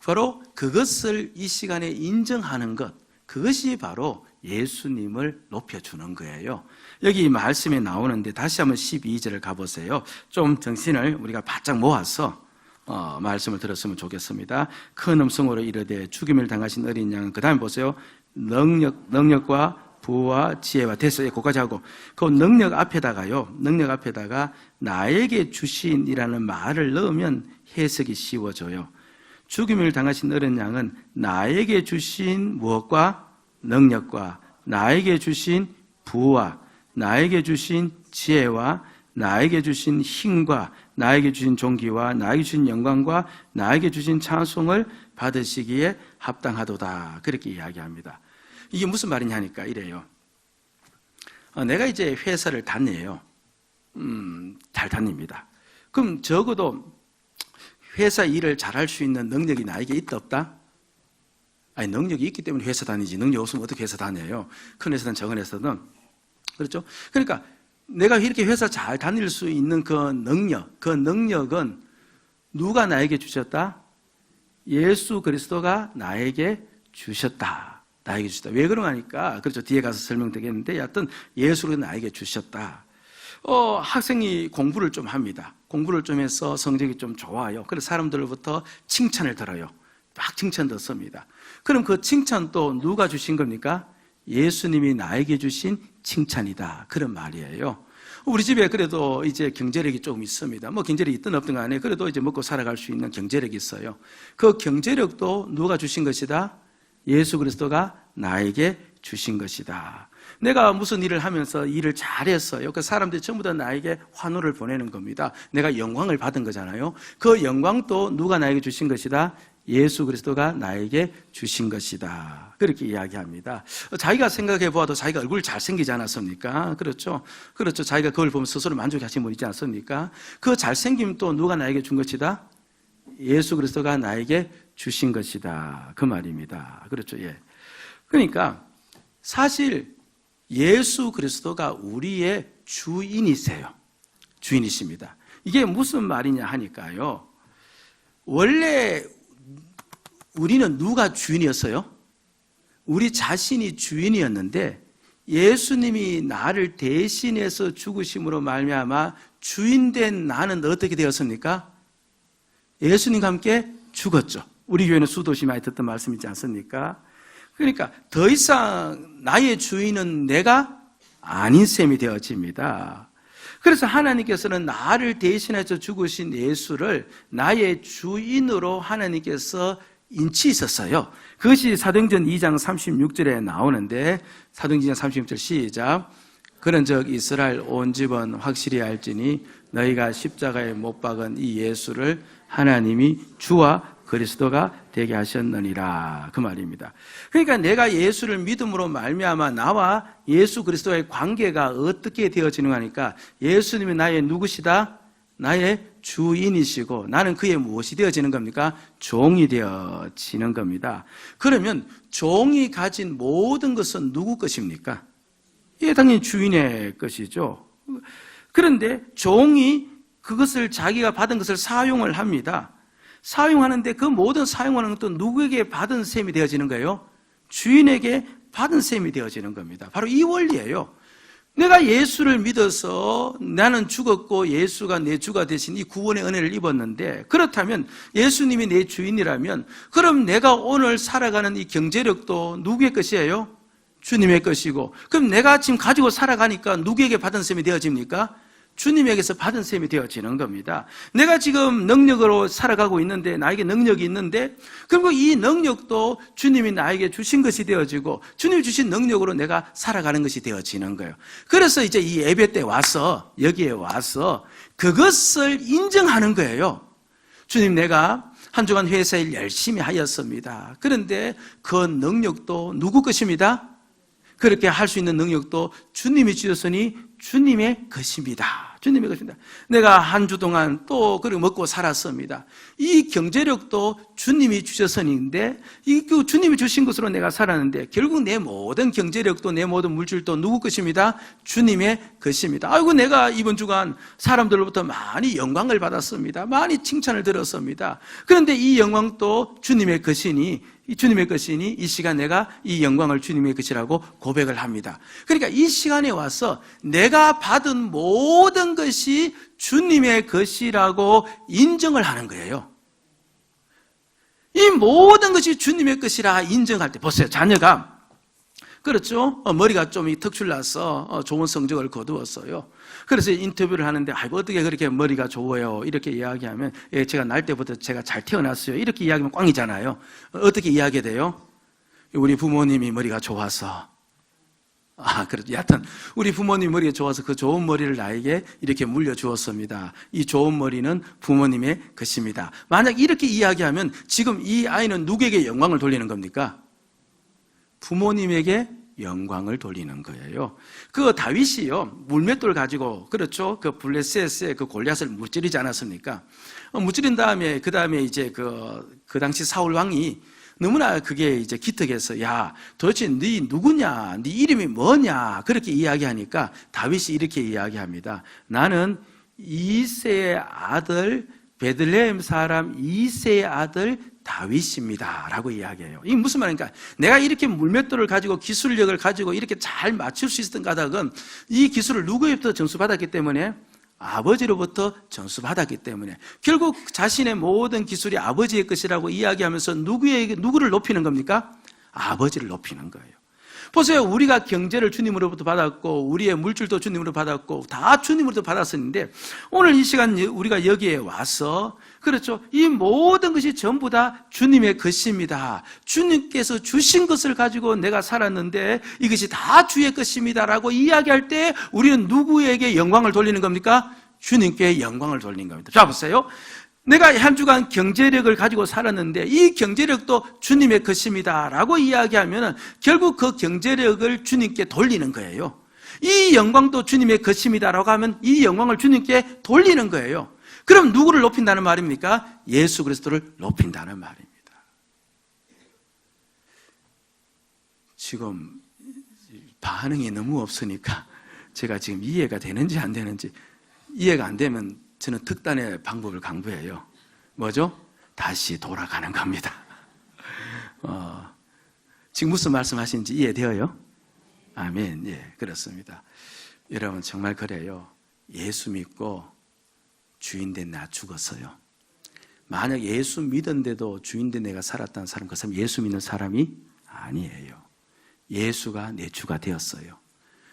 [SPEAKER 1] 바로 그것을 이 시간에 인정하는 것, 그것이 바로 예수님을 높여주는 거예요. 여기 말씀에 나오는데 다시 한번 12절을 가보세요. 좀 정신을 우리가 바짝 모아서 말씀을 들었으면 좋겠습니다. 큰 음성으로 이르되 죽임을 당하신 어린 양은, 그 다음에 보세요. 능력과 부와 지혜와 됐어요. 거기까지 하고 그 능력 앞에다가 나에게 주신이라는 말을 넣으면 해석이 쉬워져요. 죽임을 당하신 어린 양은 나에게 주신 무엇과 능력과 나에게 주신 부와 나에게 주신 지혜와 나에게 주신 힘과 나에게 주신 존귀와 나에게 주신 영광과 나에게 주신 찬송을 받으시기에 합당하도다. 그렇게 이야기합니다. 이게 무슨 말이냐 하니까 이래요. 내가 이제 회사를 다녀요. 잘 다닙니다. 그럼 적어도 회사 일을 잘할 수 있는 능력이 나에게 있다 없다? 아니, 능력이 있기 때문에 회사 다니지. 능력 없으면 어떻게 회사 다녀요? 큰 회사든 작은 회사든. 그렇죠? 그러니까 내가 이렇게 회사 잘 다닐 수 있는 그 능력은 누가 나에게 주셨다? 예수 그리스도가 나에게 주셨다. 나에게 주셨다. 왜 그런가 하니까, 그렇죠. 뒤에 가서 설명되겠는데, 여하튼 예수가 나에게 주셨다. 학생이 공부를 좀 합니다. 공부를 좀 해서 성적이 좀 좋아요. 그래서 사람들로부터 칭찬을 들어요. 막 칭찬 듣습니다. 그럼 그 칭찬도 누가 주신 겁니까? 예수님이 나에게 주신 칭찬이다. 그런 말이에요. 우리 집에 그래도 이제 경제력이 조금 있습니다. 뭐 경제력이 있든 없든 간에 그래도 이제 먹고 살아갈 수 있는 경제력이 있어요. 그 경제력도 누가 주신 것이다? 예수 그리스도가 나에게 주신 것이다. 내가 무슨 일을 하면서 일을 잘했어요. 그 사람들이 전부 다 나에게 환호를 보내는 겁니다. 내가 영광을 받은 거잖아요. 그 영광도 누가 나에게 주신 것이다? 예수 그리스도가 나에게 주신 것이다. 그렇게 이야기합니다. 자기가 생각해 보아도 자기가 얼굴 잘생기지 않았습니까? 그렇죠. 그렇죠. 자기가 그걸 보면 스스로 만족하신 분 있지 않습니까? 그 잘생김도 누가 나에게 준 것이다? 예수 그리스도가 나에게 주신 것이다. 그 말입니다. 그렇죠. 예. 그러니까 사실 예수 그리스도가 우리의 주인이세요. 주인이십니다. 이게 무슨 말이냐 하니까요. 원래 우리는 누가 주인이었어요? 우리 자신이 주인이었는데 예수님이 나를 대신해서 죽으심으로 말미암아 주인된 나는 어떻게 되었습니까? 예수님과 함께 죽었죠. 우리 교회는 수도시 많이 듣던 말씀이지 않습니까? 그러니까 더 이상 나의 주인은 내가 아닌 셈이 되어집니다. 그래서 하나님께서는 나를 대신해서 죽으신 예수를 나의 주인으로 하나님께서 인치셨어요. 그것이 사도행전 2장 36절에 나오는데, 사도행전 36절 시작. 그런즉 이스라엘 온 집은 확실히 알지니 너희가 십자가에 못 박은 이 예수를 하나님이 주와 그리스도가 되게 하셨느니라. 그 말입니다. 그러니까 내가 예수를 믿음으로 말미암아 나와 예수 그리스도의 관계가 어떻게 되어지는가 하니까 예수님이 나의 누구시다? 나의 주인이시고 나는 그의 무엇이 되어지는 겁니까? 종이 되어지는 겁니다. 그러면 종이 가진 모든 것은 누구 것입니까? 예, 당연히 주인의 것이죠. 그런데 종이 그것을 자기가 받은 것을 사용을 합니다. 사용하는데 그 모든 사용하는 것도 누구에게 받은 셈이 되어지는 거예요? 주인에게 받은 셈이 되어지는 겁니다. 바로 이 원리예요. 내가 예수를 믿어서 나는 죽었고 예수가 내 주가 되신 이 구원의 은혜를 입었는데, 그렇다면 예수님이 내 주인이라면 그럼 내가 오늘 살아가는 이 경제력도 누구의 것이에요? 주님의 것이고, 그럼 내가 지금 가지고 살아가니까 누구에게 받은 셈이 되어집니까? 주님에게서 받은 셈이 되어지는 겁니다. 내가 지금 능력으로 살아가고 있는데, 나에게 능력이 있는데, 그리고 이 능력도 주님이 나에게 주신 것이 되어지고 주님이 주신 능력으로 내가 살아가는 것이 되어지는 거예요. 그래서 이제 이 예배 때 와서, 여기에 와서 그것을 인정하는 거예요. 주님, 내가 한 주간 회사 일 열심히 하였습니다. 그런데 그 능력도 누구 것입니다? 그렇게 할 수 있는 능력도 주님이 주셨으니 주님의 것입니다. 주님의 것입니다. 내가 한 주 동안 또 그렇게 먹고 살았습니다. 이 경제력도 주님이 주셔서인데 이 주님이 주신 것으로 내가 살았는데 결국 내 모든 경제력도 내 모든 물질도 누구 것입니다? 주님의 것입니다. 아이고 내가 이번 주간 사람들로부터 많이 영광을 받았습니다. 많이 칭찬을 들었습니다. 그런데 이 영광도 주님의 것이니 이 시간 내가 이 영광을 주님의 것이라고 고백을 합니다. 그러니까 이 시간에 와서 내가 받은 모든 것이 주님의 것이라고 인정을 하는 거예요. 이 모든 것이 주님의 것이라 인정할 때 보세요. 자녀가 그렇죠. 머리가 좀 턱출나서 좋은 성적을 거두었어요. 그래서 인터뷰를 하는데 어떻게 그렇게 머리가 좋아요? 이렇게 이야기하면 제가 날 때부터 제가 잘 태어났어요. 이렇게 이야기하면 꽝이잖아요. 어떻게 이야기해야 돼요? 우리 부모님이 머리가 좋아서 그렇죠. 여하튼 우리 부모님 머리가 좋아서 그 좋은 머리를 나에게 이렇게 물려주었습니다. 이 좋은 머리는 부모님의 것입니다. 만약 이렇게 이야기하면 지금 이 아이는 누구에게 영광을 돌리는 겁니까? 부모님에게 영광을 돌리는 거예요. 그 다윗이요, 물맷돌 가지고, 그렇죠. 그 블레셋의 그 골리앗을 무찌르지 않았습니까? 무찌른 다음에, 그 다음에 이제 그 당시 사울 왕이 너무나 그게 이제 기특해서, 야, 도대체 네 누구냐? 네 이름이 뭐냐? 그렇게 이야기하니까 다윗이 이렇게 이야기합니다. 나는 이새의 아들, 베들레헴 사람 이새의 아들 다윗입니다 라고 이야기해요. 이게 무슨 말입니까? 내가 이렇게 물맷돌을 가지고 기술력을 가지고 이렇게 잘 맞출 수 있었던 까닭은 이 기술을 누구로부터 전수받았기 때문에 아버지로부터 전수받았기 때문에 결국 자신의 모든 기술이 아버지의 것이라고 이야기하면서 누구를 높이는 겁니까? 아버지를 높이는 거예요. 보세요. 우리가 경제를 주님으로부터 받았고 우리의 물질도 주님으로 받았고 다 주님으로부터 받았었는데 오늘 이 시간 우리가 여기에 와서 그렇죠. 이 모든 것이 전부 다 주님의 것입니다. 주님께서 주신 것을 가지고 내가 살았는데 이것이 다 주의 것입니다 라고 이야기할 때 우리는 누구에게 영광을 돌리는 겁니까? 주님께 영광을 돌리는 겁니다. 자 보세요. 내가 한 주간 경제력을 가지고 살았는데 이 경제력도 주님의 것입니다 라고 이야기하면 결국 그 경제력을 주님께 돌리는 거예요. 이 영광도 주님의 것입니다 라고 하면 이 영광을 주님께 돌리는 거예요. 그럼 누구를 높인다는 말입니까? 예수 그리스도를 높인다는 말입니다. 지금 반응이 너무 없으니까 제가 지금 이해가 되는지 안 되는지, 이해가 안 되면 저는 특단의 방법을 강구해요. 뭐죠? 다시 돌아가는 겁니다. 지금 무슨 말씀하시는지 이해되어요? 아멘. 예, 그렇습니다. 여러분 정말 그래요. 예수 믿고 주인된 나 죽었어요. 만약 예수 믿었는데도 주인된 내가 살았다는 사람, 그 사람 예수 믿는 사람이 아니에요. 예수가 내 주가 되었어요.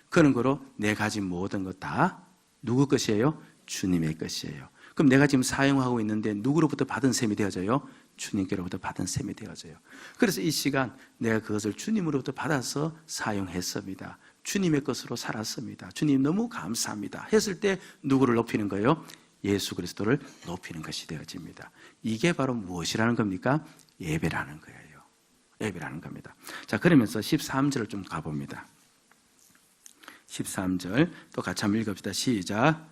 [SPEAKER 1] 그런 거로 내 가진 모든 것 다 누구 것이에요? 주님의 것이에요. 그럼 내가 지금 사용하고 있는데 누구로부터 받은 셈이 되어져요? 주님께로부터 받은 셈이 되어져요. 그래서 이 시간 내가 그것을 주님으로부터 받아서 사용했습니다. 주님의 것으로 살았습니다. 주님 너무 감사합니다 했을 때 누구를 높이는 거예요? 예수 그리스도를 높이는 것이 되어집니다. 이게 바로 무엇이라는 겁니까? 예배라는 거예요. 예배라는 겁니다. 자, 그러면서 13절을 좀 가봅니다. 13절 또 같이 한번 읽읍시다. 시작.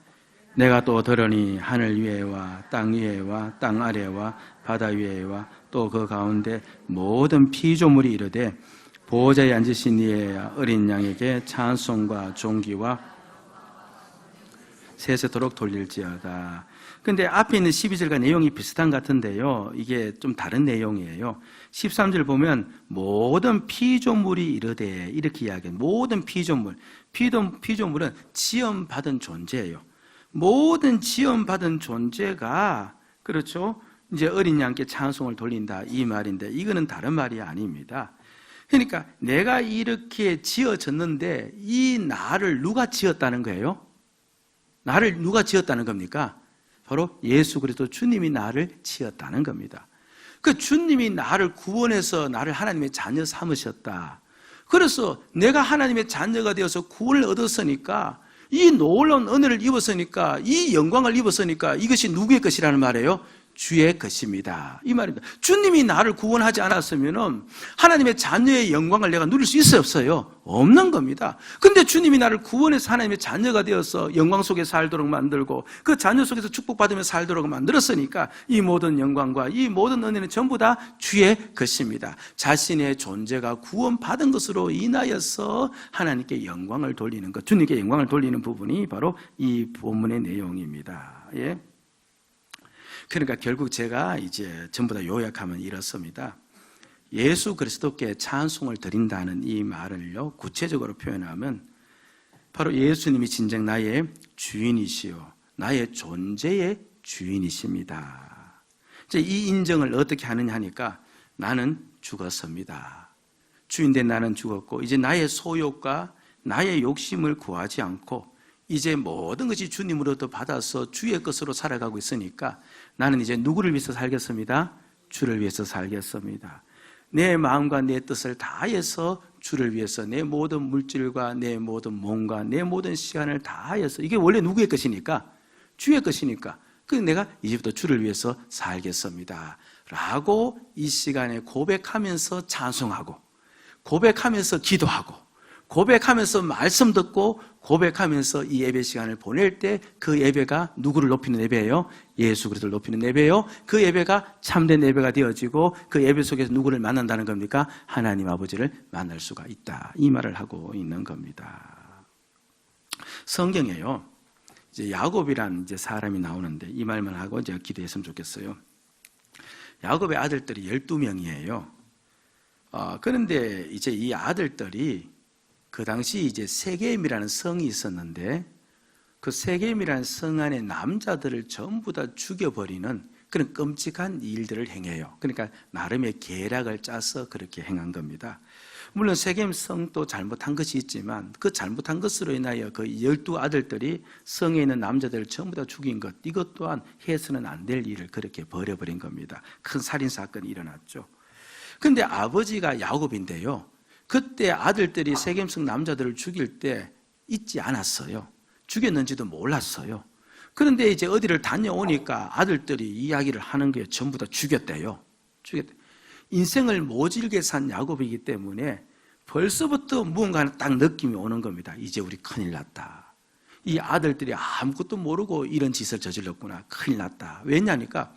[SPEAKER 1] 내가 또 들으니 하늘 위에와 땅 위에와 땅 아래와 바다 위에와 또 그 가운데 모든 피조물이 이르되 보호자에 앉으신 이의 어린 양에게 찬송과 존귀와 세세토록 돌릴지어다. 근데 앞에 있는 12절과 내용이 비슷한 것 같은데요, 이게 좀 다른 내용이에요. 13절 보면 모든 피조물이 이르되 이렇게 이야기해요. 모든 피조물은 지음받은 존재예요. 모든 지음받은 존재가 그렇죠, 이제 어린 양께 찬송을 돌린다 이 말인데 이거는 다른 말이 아닙니다. 그러니까 내가 이렇게 지어졌는데 이 나를 누가 지었다는 거예요? 나를 누가 지었다는 겁니까? 바로 예수 그리스도 주님이 나를 지었다는 겁니다. 그 주님이 나를 구원해서 나를 하나님의 자녀 삼으셨다. 그래서 내가 하나님의 자녀가 되어서 구원을 얻었으니까, 이 놀라운 은혜를 입었으니까, 이 영광을 입었으니까 이것이 누구의 것이라는 말이에요? 주의 것입니다. 이 말입니다. 주님이 나를 구원하지 않았으면 하나님의 자녀의 영광을 내가 누릴 수 있어요, 없어요? 없는 겁니다. 근데 주님이 나를 구원해서 하나님의 자녀가 되어서 영광 속에 살도록 만들고 그 자녀 속에서 축복받으며 살도록 만들었으니까 이 모든 영광과 이 모든 은혜는 전부 다 주의 것입니다. 자신의 존재가 구원받은 것으로 인하여서 하나님께 영광을 돌리는 것, 주님께 영광을 돌리는 부분이 바로 이 본문의 내용입니다. 예. 그러니까 결국 제가 이제 전부 다 요약하면 이렇습니다. 예수 그리스도께 찬송을 드린다는 이 말을요, 구체적으로 표현하면 바로 예수님이 진정 나의 주인이시요, 나의 존재의 주인이십니다. 이제 이 인정을 어떻게 하느냐 하니까 나는 죽었습니다. 주인된 나는 죽었고 이제 나의 소욕과 나의 욕심을 구하지 않고 이제 모든 것이 주님으로부터 받아서 주의 것으로 살아가고 있으니까 나는 이제 누구를 위해서 살겠습니다? 주를 위해서 살겠습니다. 내 마음과 내 뜻을 다해서 주를 위해서 내 모든 물질과 내 모든 몸과 내 모든 시간을 다해서, 이게 원래 누구의 것이니까? 주의 것이니까. 그래서 내가 이제부터 주를 위해서 살겠습니다 라고 이 시간에 고백하면서 찬송하고, 고백하면서 기도하고, 고백하면서 말씀 듣고, 고백하면서 이 예배 시간을 보낼 때 그 예배가 누구를 높이는 예배예요? 예수 그리스도를 높이는 예배예요. 그 예배가 참된 예배가 되어지고 그 예배 속에서 누구를 만난다는 겁니까? 하나님 아버지를 만날 수가 있다, 이 말을 하고 있는 겁니다. 성경에요, 이제 야곱이란 이제 사람이 나오는데 이 말만 하고 제가 기도했으면 좋겠어요. 야곱의 아들들이 12명이에요. 그런데 이제 이 아들들이 그 당시 이제 세겜이라는 성이 있었는데 그 세겜이라는 성 안에 남자들을 전부 다 죽여버리는 그런 끔찍한 일들을 행해요. 그러니까 나름의 계략을 짜서 그렇게 행한 겁니다. 물론 세겜 성도 잘못한 것이 있지만 그 잘못한 것으로 인하여 그 12아들들이 성에 있는 남자들을 전부 다 죽인 것, 이것 또한 해서는 안 될 일을 그렇게 벌여버린 겁니다. 큰 살인사건이 일어났죠. 그런데 아버지가 야곱인데요, 그때 아들들이 세겜성 남자들을 죽일 때 잊지 않았어요. 죽였는지도 몰랐어요. 그런데 이제 어디를 다녀오니까 아들들이 이야기를 하는 게 전부 다 죽였대요. 인생을 모질게 산 야곱이기 때문에 벌써부터 무언가 딱 느낌이 오는 겁니다. 이제 우리 큰일 났다. 이 아들들이 아무것도 모르고 이런 짓을 저질렀구나. 큰일 났다. 왜냐니까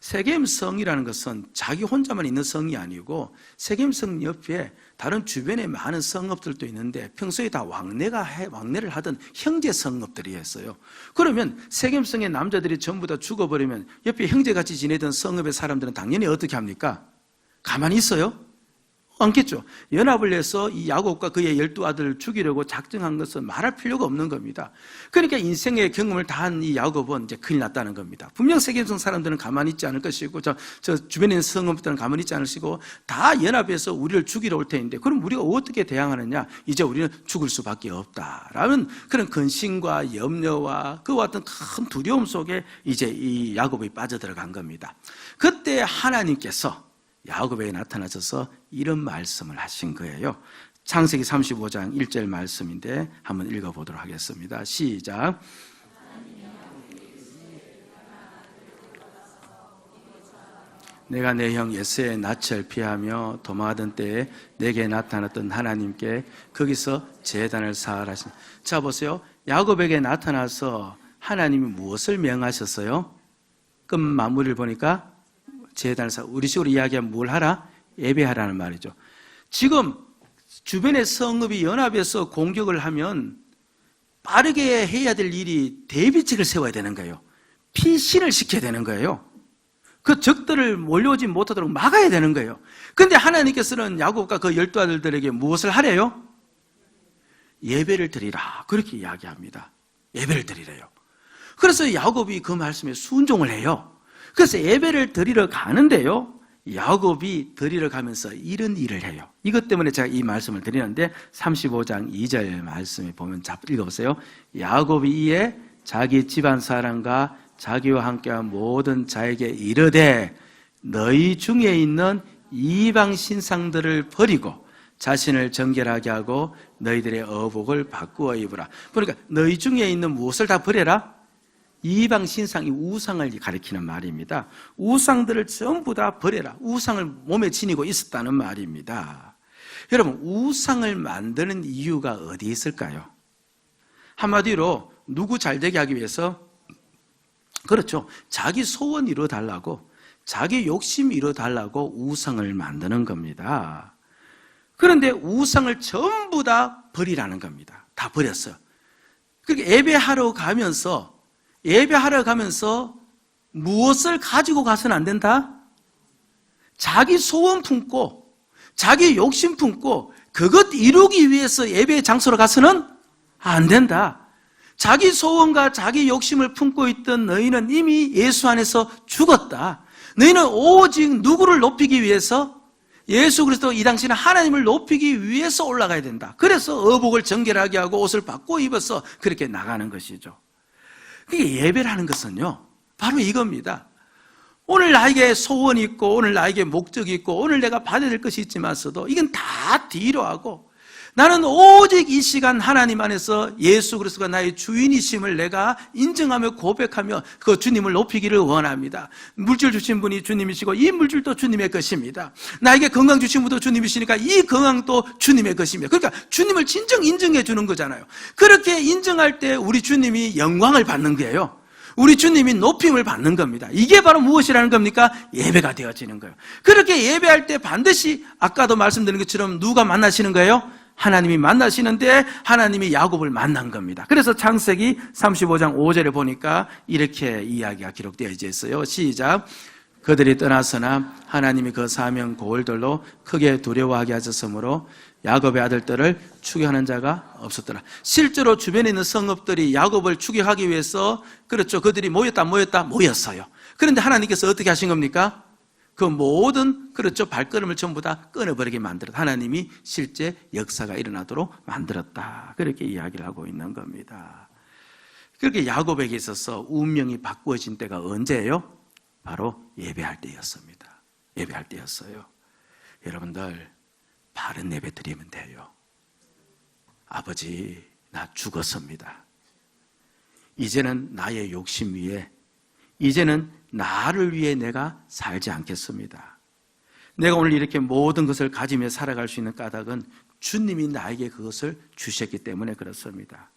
[SPEAKER 1] 세겜성이라는 것은 자기 혼자만 있는 성이 아니고 세겜성 옆에 다른 주변에 많은 성읍들도 있는데 평소에 다 왕래를 하던 형제 성읍들이었어요. 그러면 세겜성의 남자들이 전부 다 죽어버리면 옆에 형제같이 지내던 성읍의 사람들은 당연히 어떻게 합니까? 가만히 있어요? 않겠죠. 연합을 해서 이 야곱과 그의 12아들을 죽이려고 작정한 것은 말할 필요가 없는 겁니다. 그러니까 인생의 경험을 다 한 이 야곱은 이제 큰일 났다는 겁니다. 분명 세겜성 사람들은 가만히 있지 않을 것이고 저 주변에 있는 성읍들은 가만히 있지 않을 것이고 다 연합해서 우리를 죽이러 올 텐데 그럼 우리가 어떻게 대항하느냐? 이제 우리는 죽을 수밖에 없다라는 그런 근심과 염려와 그와 같은 큰 두려움 속에 이제 이 야곱이 빠져들어간 겁니다. 그때 하나님께서 야곱에게 나타나셔서 이런 말씀을 하신 거예요. 창세기 35장 1절 말씀인데 한번 읽어보도록 하겠습니다. 시작. 내가 내 형 에서의 낯을 피하며 도망하던 때에 내게 나타났던 하나님께 거기서 제단을 쌓으라 하신. 자 보세요. 야곱에게 나타나서 하나님이 무엇을 명하셨어요? 끝 마무리를 보니까 제단을 쌓아, 우리식으로 이야기하면 뭘 하라? 예배하라는 말이죠. 지금 주변의 성읍이 연합해서 공격을 하면 빠르게 해야 될 일이 대비책을 세워야 되는 거예요. 피신을 시켜야 되는 거예요. 그 적들을 몰려오지 못하도록 막아야 되는 거예요. 그런데 하나님께서는 야곱과 그 12아들들에게 무엇을 하래요? 예배를 드리라, 그렇게 이야기합니다. 예배를 드리래요. 그래서 야곱이 그 말씀에 순종을 해요. 그래서 예배를 드리러 가는데요, 야곱이 드리러 가면서 이런 일을 해요. 이것 때문에 제가 이 말씀을 드리는데 35장 2절 말씀에 보면 읽어보세요. 야곱이 이에 자기 집안 사람과 자기와 함께한 모든 자에게 이르되 너희 중에 있는 이방 신상들을 버리고 자신을 정결하게 하고 너희들의 어복을 바꾸어 입으라. 그러니까 너희 중에 있는 무엇을 다 버려라? 이방 신상이 우상을 가리키는 말입니다. 우상들을 전부 다 버려라. 우상을 몸에 지니고 있었다는 말입니다. 여러분, 우상을 만드는 이유가 어디에 있을까요? 한마디로 누구 잘되게 하기 위해서, 그렇죠, 자기 소원 이뤄달라고, 자기 욕심 이뤄달라고 우상을 만드는 겁니다. 그런데 우상을 전부 다 버리라는 겁니다. 다 버렸어요. 그렇게 예배하러 가면서 무엇을 가지고 가서는 안 된다? 자기 소원 품고 자기 욕심 품고 그것 이루기 위해서 예배의 장소로 가서는 안 된다. 자기 소원과 자기 욕심을 품고 있던 너희는 이미 예수 안에서 죽었다. 너희는 오직 누구를 높이기 위해서? 예수 그리스도, 이 당시는 하나님을 높이기 위해서 올라가야 된다. 그래서 어복을 정결하게 하고 옷을 바꿔 입어서 그렇게 나가는 것이죠. 그게 예배라는 것은요, 바로 이겁니다. 오늘 나에게 소원이 있고 오늘 나에게 목적이 있고 오늘 내가 받아야 될 것이 있지만서도 이건 다 뒤로 하고 나는 오직 이 시간 하나님 안에서 예수 그리스도가 나의 주인이심을 내가 인정하며 고백하며 그 주님을 높이기를 원합니다. 물질 주신 분이 주님이시고 이 물질도 주님의 것입니다. 나에게 건강 주신 분도 주님이시니까 이 건강도 주님의 것입니다. 그러니까 주님을 진정 인정해 주는 거잖아요. 그렇게 인정할 때 우리 주님이 영광을 받는 거예요. 우리 주님이 높임을 받는 겁니다. 이게 바로 무엇이라는 겁니까? 예배가 되어지는 거예요. 그렇게 예배할 때 반드시 아까도 말씀드린 것처럼 누가 만나시는 거예요? 하나님이 만나시는데 하나님이 야곱을 만난 겁니다. 그래서 창세기 35장 5절에 보니까 이렇게 이야기가 기록되어 있어요. 시작. 그들이 떠나서나 하나님이 그 사명 고을들로 크게 두려워하게 하셨으므로 야곱의 아들들을 추격하는 자가 없었더라. 실제로 주변에 있는 성읍들이 야곱을 추격하기 위해서, 그렇죠, 그들이 모였어요. 그런데 하나님께서 어떻게 하신 겁니까? 그 모든, 그렇죠, 발걸음을 전부 다 끊어버리게 만들었다. 하나님이 실제 역사가 일어나도록 만들었다. 그렇게 이야기를 하고 있는 겁니다. 그렇게 야곱에게 있어서 운명이 바꾸어진 때가 언제예요? 바로 예배할 때였습니다. 예배할 때였어요. 여러분들, 바른 예배 드리면 돼요. 아버지, 나 죽었습니다. 이제는 나의 욕심 위에, 이제는 나를 위해 내가 살지 않겠습니다. 내가 오늘 이렇게 모든 것을 가지며 살아갈 수 있는 까닭은 주님이 나에게 그것을 주셨기 때문에 그렇습니다.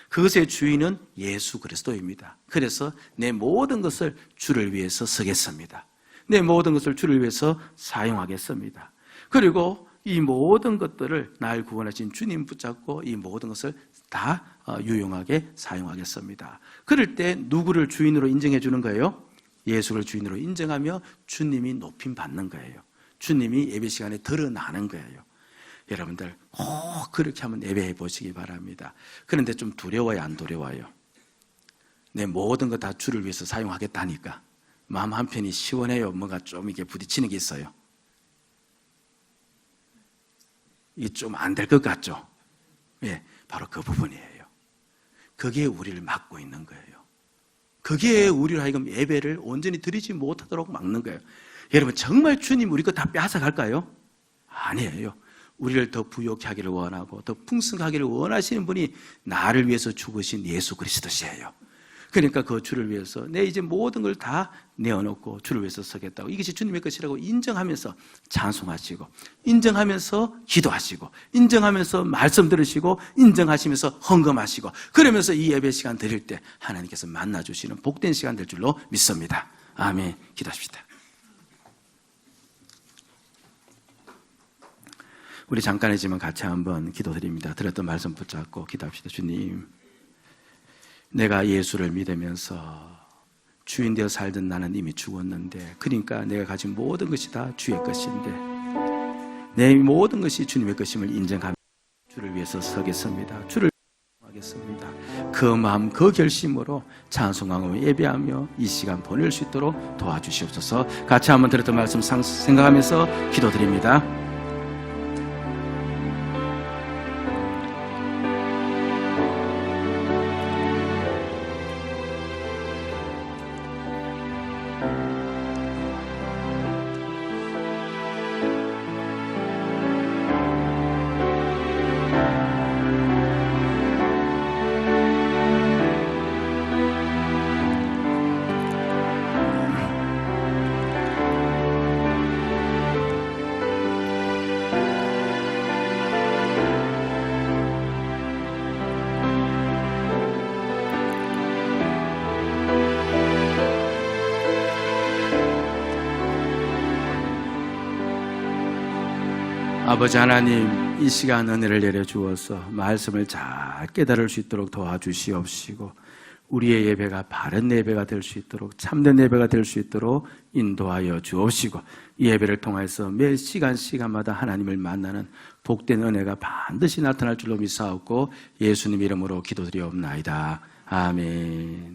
[SPEAKER 1] 그것의 주인은 예수 그리스도입니다. 그래서 내 모든 것을 주를 위해서 쓰겠습니다. 내 모든 것을 주를 위해서 사용하겠습니다. 그리고 이 모든 것들을 날 구원하신 주님 붙잡고 이 모든 것을 다 유용하게 사용하겠습니다. 그럴 때 누구를 주인으로 인정해 주는 거예요? 예수를 주인으로 인정하며 주님이 높임 받는 거예요. 주님이 예배 시간에 드러나는 거예요. 여러분들 꼭 그렇게 한번 예배해 보시기 바랍니다. 그런데 좀 두려워요, 안 두려워요? 내 모든 거 다 주를 위해서 사용하겠다니까 마음 한편이 시원해요? 뭔가 좀 이게 부딪히는 게 있어요? 이게 좀 안 될 것 같죠? 예, 바로 그 부분이에요. 그게 우리를 막고 있는 거예요. 그게 우리를 하여금 예배를 온전히 드리지 못하도록 막는 거예요. 여러분, 정말 주님 우리 거 다 뺏어갈까요? 아니에요. 우리를 더 부욕케 하기를 원하고 더 풍성하기를 원하시는 분이 나를 위해서 죽으신 예수 그리스도시에요. 그러니까 그 주를 위해서 내 이제 모든 걸 다 내어놓고 주를 위해서 서겠다고, 이것이 주님의 것이라고 인정하면서 찬송하시고, 인정하면서 기도하시고, 인정하면서 말씀 들으시고, 인정하시면서 헌금하시고, 그러면서 이 예배 시간 드릴 때 하나님께서 만나주시는 복된 시간 될 줄로 믿습니다. 아멘. 기도합시다. 우리 잠깐이지만 같이 한번 기도드립니다. 들었던 말씀 붙잡고 기도합시다. 주님, 내가 예수를 믿으면서 주인 되어 살던 나는 이미 죽었는데, 그러니까 내가 가진 모든 것이 다 주의 것인데 내 모든 것이 주님의 것임을 인정하며 주를 위해서 서겠습니다. 주를 하겠습니다. 그 마음 그 결심으로 찬송하며 예배하며 이 시간 보낼 수 있도록 도와주시옵소서. 같이 한번 들었던 말씀 생각하면서 기도드립니다. 아버지 하나님, 이 시간 은혜를 내려 주어서 말씀을 잘 깨달을 수 있도록 도와주시옵시고, 우리의 예배가 바른 예배가 될 수 있도록, 참된 예배가 될 수 있도록 인도하여 주옵시고, 이 예배를 통해서 매 시간마다 하나님을 만나는 복된 은혜가 반드시 나타날 줄로 믿사옵고 예수님 이름으로 기도드리옵나이다. 아멘.